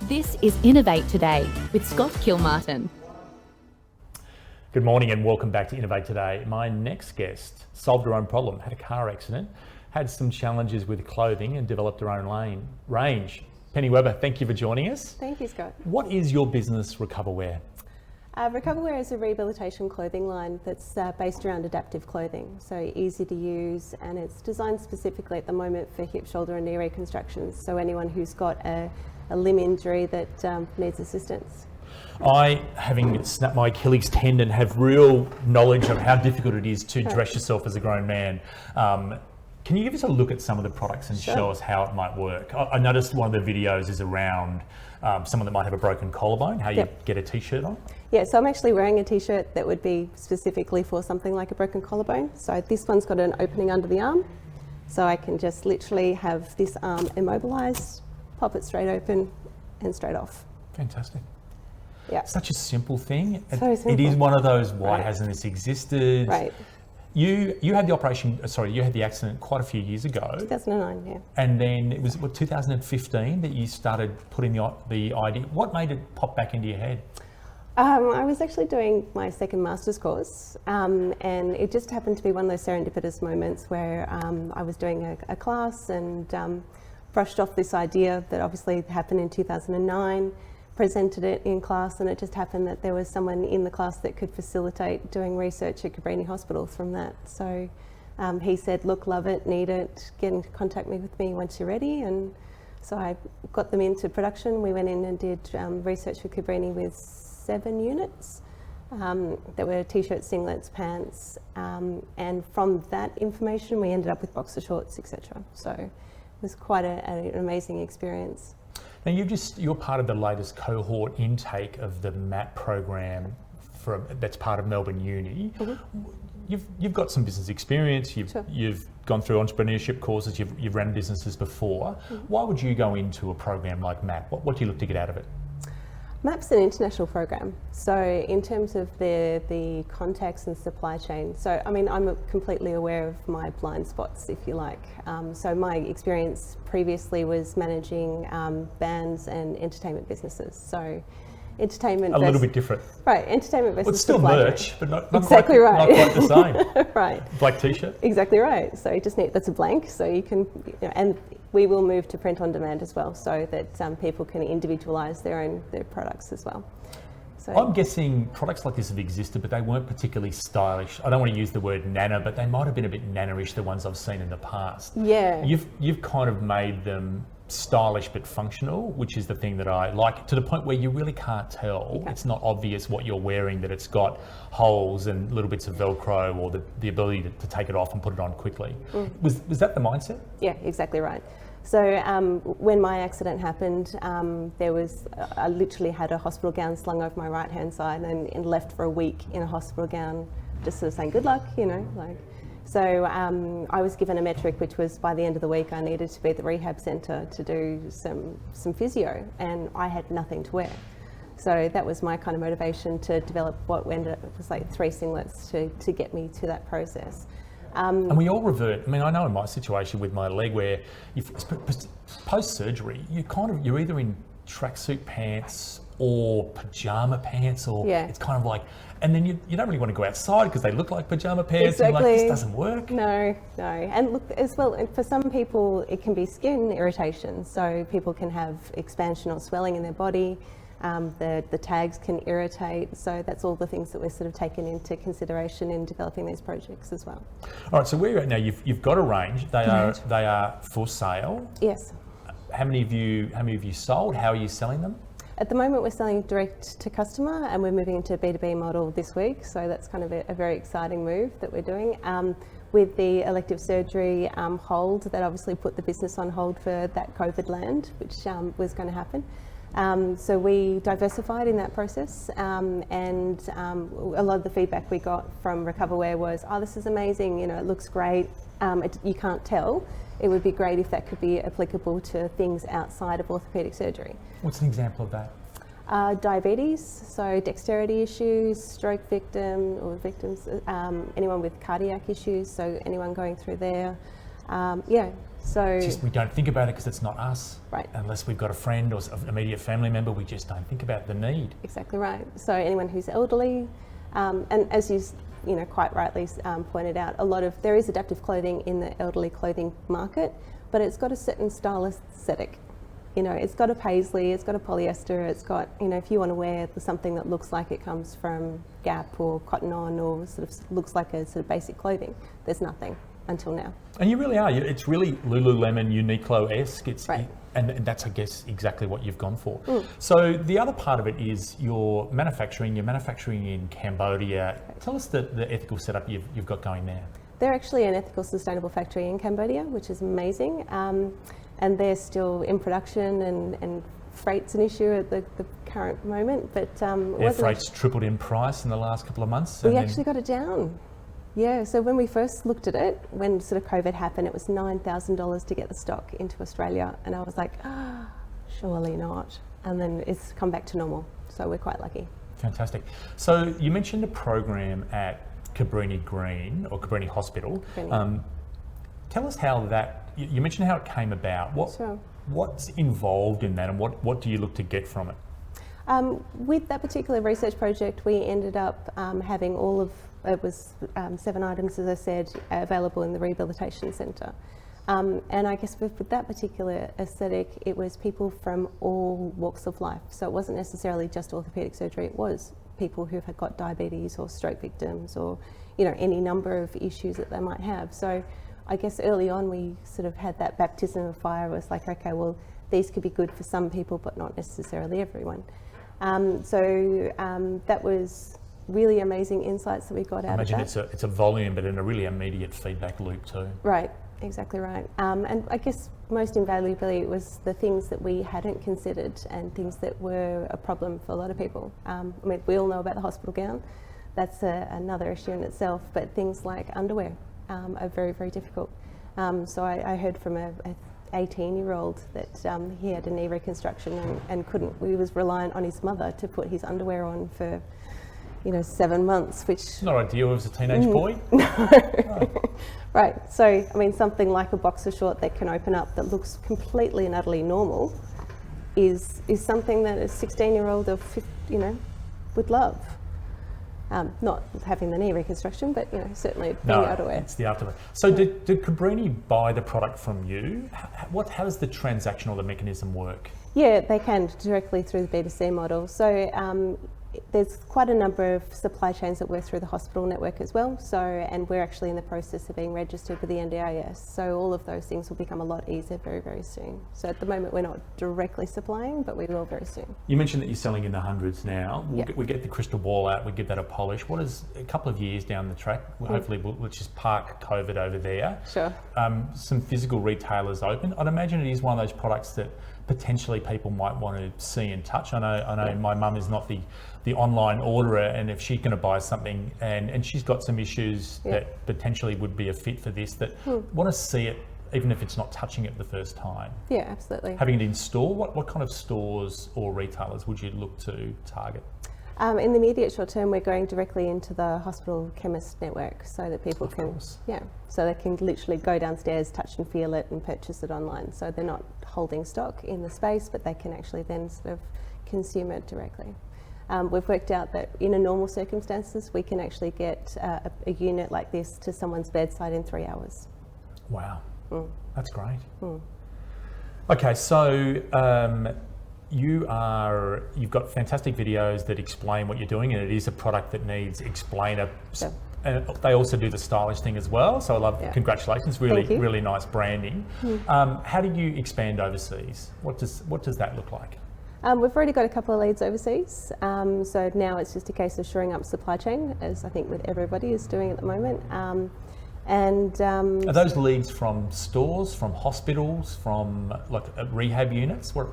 This is Innovate Today with Scott KILMARTIN. Good morning and welcome back to Innovate Today. My next guest solved her own problem, had a car accident, had some challenges with clothing and developed her own range. Penny Webber, thank you for joining us. Thank you, Scott. What is your business, Recovawear? Recovawear is a rehabilitation clothing line that's based around adaptive clothing, so easy to use, and it's designed specifically at the moment for hip, shoulder and knee reconstructions, so anyone who's got a limb injury that needs assistance. I, having snapped my Achilles tendon, have real knowledge of how difficult it is to dress yourself as a grown man. Can you give us a look at some of the products and show us how it might work? I noticed one of the videos is around someone that might have a broken collarbone, how you get a t-shirt on. Yeah, so I'm actually wearing a t-shirt that would be specifically for something like a broken collarbone. So this one's got an opening under the arm, so I can just literally have this arm immobilized, pop it straight open and straight off. Fantastic. Yeah. Such a simple thing. So simple. It is one of those, why hasn't this existed? Right. You had the accident quite a few years ago. 2009, yeah. And then it was 2015 that you started putting the idea. What made it pop back into your head? I was actually doing my second master's course, and it just happened to be one of those serendipitous moments where I was doing a class and brushed off this idea that obviously happened in 2009, presented it in class, and it just happened that there was someone in the class that could facilitate doing research at Cabrini Hospital from that. So he said, look, love it, need it, get in contact with me once you're ready. And so I got them into production. We went in and did research for Cabrini with 7 units. There were t-shirts, singlets, pants, and from that information we ended up with boxer shorts, etc. So it was quite an amazing experience. Now you're part of the latest cohort intake of the MAP program that's part of Melbourne Uni. Mm-hmm. You've got some business experience. You've gone through entrepreneurship courses. You've run businesses before. Mm-hmm. Why would you go into a program like MAP? What do you look to get out of it? MAP's an international program, so in terms of the context and supply chain, so I mean I'm completely aware of my blind spots, if you like. So my experience previously was managing bands and entertainment businesses. So entertainment a little bit different, right? Entertainment versus it's still merch, but not exactly quite, right. Not quite the same. Right. Black t-shirt. Exactly right. So you just need that's a blank, so you can, and we will move to print on demand as well, so that people can individualise their products as well. So I'm guessing products like this have existed, but they weren't particularly stylish. I don't want to use the word nana, but they might have been a bit nannerish, the ones I've seen in the past. Yeah. You've kind of made them stylish but functional, which is the thing that I like, to the point where you really can't tell. It's not obvious what you're wearing, that it's got holes and little bits of Velcro, or the ability to take it off and put it on quickly. Was that the mindset? Yeah, exactly right. So when my accident happened, I literally had a hospital gown slung over my right hand side and left for a week in a hospital gown, just sort of saying good luck, So I was given a metric, which was by the end of the week I needed to be at the rehab centre to do some physio, and I had nothing to wear. So that was my kind of motivation to develop what ended up was like 3 singlets to get me to that process. And we all revert. I mean, I know in my situation with my leg, where post-surgery, you're either in tracksuit pants or pajama pants, or it's kind of like, and then you don't really want to go outside because they look like pajama pants. Exactly. And you're like, this doesn't work. No. And look, as well, for some people, it can be skin irritation. So people can have expansion or swelling in their body. The tags can irritate, so that's all the things that we're sort of taken into consideration in developing these projects as well. All right, so where you're at now, you've got a range. They are for sale. Yes. How many have you sold? How are you selling them? At the moment, we're selling direct to customer, and we're moving into a B2B model this week. So that's kind of a very exciting move that we're doing. With the elective surgery hold, that obviously put the business on hold for that COVID land, which was going to happen. So we diversified in that process, and a lot of the feedback we got from Recovawear was, oh, this is amazing, it looks great, you can't tell. It would be great if that could be applicable to things outside of orthopaedic surgery. What's an example of that? Diabetes, so dexterity issues, stroke victims, anyone with cardiac issues, so anyone going through there. So we don't think about it because it's not us. Right. Unless we've got a friend or an immediate family member, we just don't think about the need. Exactly right. So anyone who's elderly, and as you quite rightly pointed out, there is adaptive clothing in the elderly clothing market, but it's got a certain style aesthetic. It's got a paisley, it's got a polyester, it's got, if you want to wear something that looks like it comes from Gap or Cotton On or sort of looks like a sort of basic clothing, there's nothing until now. And you really are. It's really Lululemon, Uniqlo-esque. Right. And that's, I guess, exactly what you've gone for. So the other part of it is your manufacturing. You're manufacturing in Cambodia. Right. Tell us the ethical setup you've got going there. They're actually an ethical, sustainable factory in Cambodia, which is amazing. And they're still in production, and freight's an issue at the current moment. But freight's tripled in price in the last couple of months. We actually got it down. Yeah, so when we first looked at it, when sort of COVID happened, it was $9,000 to get the stock into Australia. And I was like, surely not. And then it's come back to normal. So we're quite lucky. Fantastic. So you mentioned a program at Cabrini Green or Cabrini Hospital. Tell us how you mentioned how it came about. What's involved in that, and what do you look to get from it? With that particular research project, we ended up having it was 7 items, as I said, available in the rehabilitation centre. And I guess with that particular aesthetic, it was people from all walks of life. So it wasn't necessarily just orthopaedic surgery, it was people who had got diabetes or stroke victims or, any number of issues that they might have. So I guess early on we sort of had that baptism of fire. It was like, okay, well, these could be good for some people, but not necessarily everyone. That was really amazing insights that we got out of that. I imagine it's a volume, but in a really immediate feedback loop too. Right, exactly right. And I guess most invaluably it was the things that we hadn't considered and things that were a problem for a lot of people. We all know about the hospital gown. That's another issue in itself, but things like underwear are very, very difficult. So I heard from a 18-year-old that he had a knee reconstruction and he was reliant on his mother to put his underwear on for 7 months, which... Not ideal as a teenage boy. No. Right. So, something like a boxer short that can open up that looks completely and utterly normal is something that a 16-year-old would love. Not having the knee reconstruction, but certainly being able to wear. It's the aftermath. So did Cabrini buy the product from you? How does the transaction or the mechanism work? Yeah, they can directly through the B2C model. So there's quite a number of supply chains that work through the hospital network as well. So, and we're actually in the process of being registered with the NDIS. So all of those things will become a lot easier very, very soon. So at the moment we're not directly supplying, but we will very soon. You mentioned that you're selling in the hundreds now. We get the crystal ball out, we give that a polish. What is a couple of years down the track? Hopefully we'll just park COVID over there. Sure. Some physical retailers open. I'd imagine it is one of those products that potentially people might want to see and touch. I know my mum is not the online orderer, and if she's going to buy something and she's got some issues that potentially would be a fit for this, that want to see it even if it's not touching it the first time. Yeah, absolutely. Having it in store, what kind of stores or retailers would you look to target? In the immediate short term, we're going directly into the hospital chemist network so that people so they can literally go downstairs, touch and feel it and purchase it online. So they're not holding stock in the space, but they can actually then sort of consume it directly. We've worked out that in a normal circumstances, we can actually get a unit like this to someone's bedside in 3 hours. Wow, that's great. Okay, so you've got fantastic videos that explain what you're doing, and it is a product that needs explainer. And they also do the stylish thing as well. So I love, congratulations, really nice branding. How do you expand overseas? What does that look like? We've already got a couple of leads overseas. So now it's just a case of shoring up supply chain, as I think with everybody is doing at the moment. Are those leads from stores, from hospitals, from like rehab units? What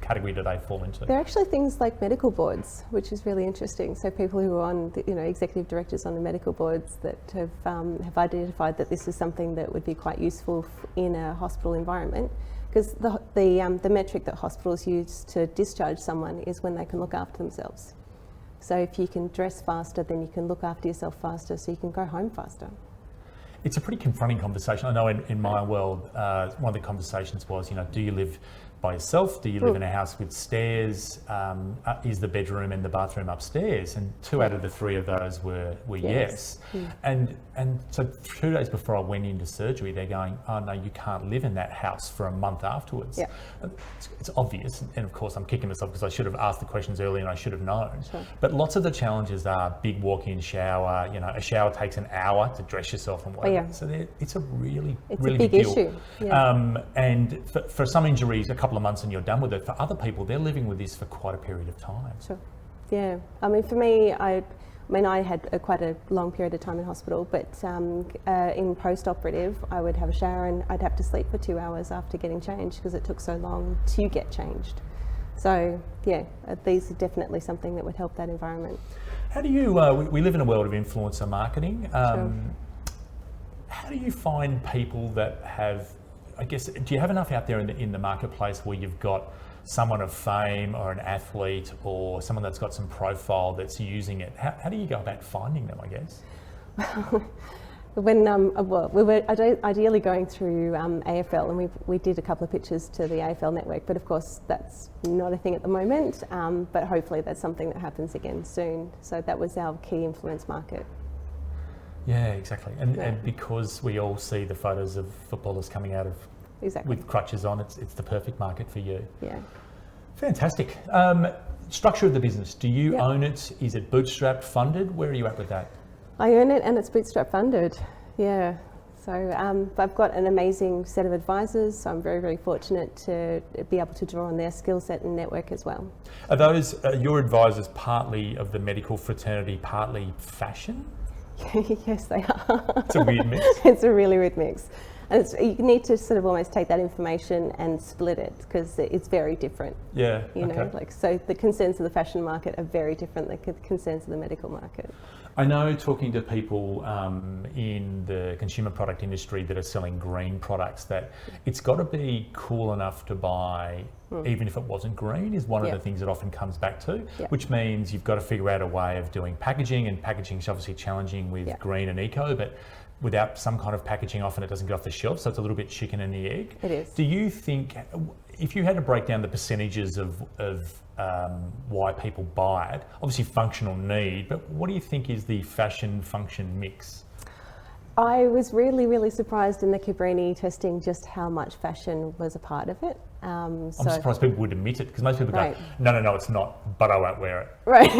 category do they fall into? They're actually things like medical boards, which is really interesting. So people who are on, executive directors on the medical boards that have identified that this is something that would be quite useful in a hospital environment, because the metric that hospitals use to discharge someone is when they can look after themselves. So if you can dress faster, then you can look after yourself faster, so you can go home faster. it's a pretty confronting conversation. I know in my world, one of the conversations was, do you live by yourself? Do you live in a house with stairs? Is the bedroom and the bathroom upstairs? And 2 out of the 3 of those were yes. And so 2 days before I went into surgery, they're going, oh no, you can't live in that house for a month afterwards. Yeah. It's obvious, and of course I'm kicking myself because I should have asked the questions earlier and I should have known. Sure. But lots of the challenges are big walk-in shower. A shower takes an hour to dress yourself and whatever. Yeah. So it's a really a really big deal. issue. Yeah. And for some injuries, a couple of months and you're done with it. For other people, they're living with this for quite a period of time. Sure. Yeah. I mean, for me, I had quite a long period of time in hospital, but in post-operative, I would have a shower and I'd have to sleep for 2 hours after getting changed because it took so long to get changed. So yeah, these are definitely something that would help that environment. How do you, we live in a world of influencer marketing. Sure. How do you find people that have, I guess, do you have enough out there in the marketplace where you've got someone of fame or an athlete or someone that's got some profile that's using it? How do you go about finding them, I guess? When we were ideally going through AFL, and we did a couple of pitches to the AFL network, but of course that's not a thing at the moment, but hopefully that's something that happens again soon. So that was our key influence market. Yeah, exactly. And because we all see the photos of footballers coming out of with crutches on, it's the perfect market for you. Yeah. Fantastic. Structure of the business. Do you own it? Is it bootstrapped, funded? Where are you at with that? I own it and it's bootstrap funded. Yeah. So I've got an amazing set of advisors, so I'm very, very fortunate to be able to draw on their skill set and network as well. Are those your advisors partly of the medical fraternity, partly fashion? Yes, they are. It's a weird mix. It's a really weird mix. And you need to sort of almost take that information and split it because it's very different. Yeah. So the concerns of the fashion market are very different than the concerns of the medical market. I know, talking to people in the consumer product industry that are selling green products, that it's got to be cool enough to buy, even if it wasn't green, is one of the things that often comes back to, which means you've got to figure out a way of doing packaging, and packaging is obviously challenging with green and eco, but without some kind of packaging, often it doesn't get off the shelf, so it's a little bit chicken and the egg. It is. Do you think, if you had to break down the percentages of why people buy it, obviously functional need, but what do you think is the fashion function mix? I was really, really surprised in the Cabrini testing just how much fashion was a part of it. I'm surprised people would admit it, because most people go, no, it's not, but I won't wear it. Right.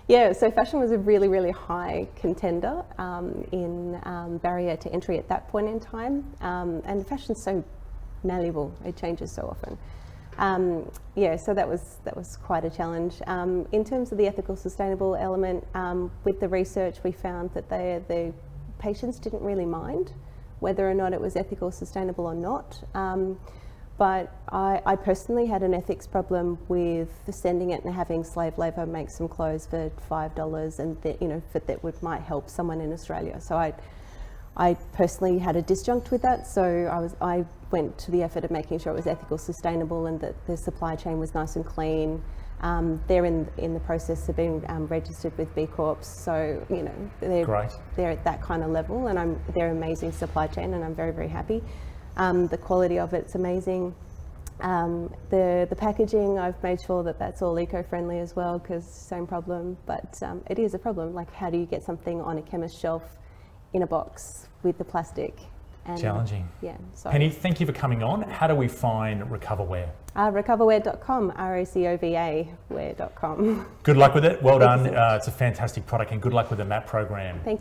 Yeah, so fashion was a really, really high contender in barrier to entry at that point in time. And fashion's so malleable, it changes so often. So that was quite a challenge. In terms of the ethical, sustainable element, with the research, we found that the patients didn't really mind whether or not it was ethical, sustainable or not. But I personally had an ethics problem with sending it and having slave labour make some clothes for $5, and that might help someone in Australia. So I personally had a disjunct with that. So I went to the effort of making sure it was ethical, sustainable, and that the supply chain was nice and clean. They're in the process of being registered with B Corps, so they're at that kind of level, and they're amazing supply chain, and I'm very, very happy. The quality of it's amazing. The packaging, I've made sure that that's all eco-friendly as well, because same problem, but it is a problem. Like, how do you get something on a chemist shelf in a box with the plastic? And, challenging. Yeah. So. Penny, thank you for coming on. How do we find Recovawear? Recovawear.com, ROCOVA wear.com. Good luck with it. Well done. It's a fantastic product, and good luck with the MAP program. Thank you.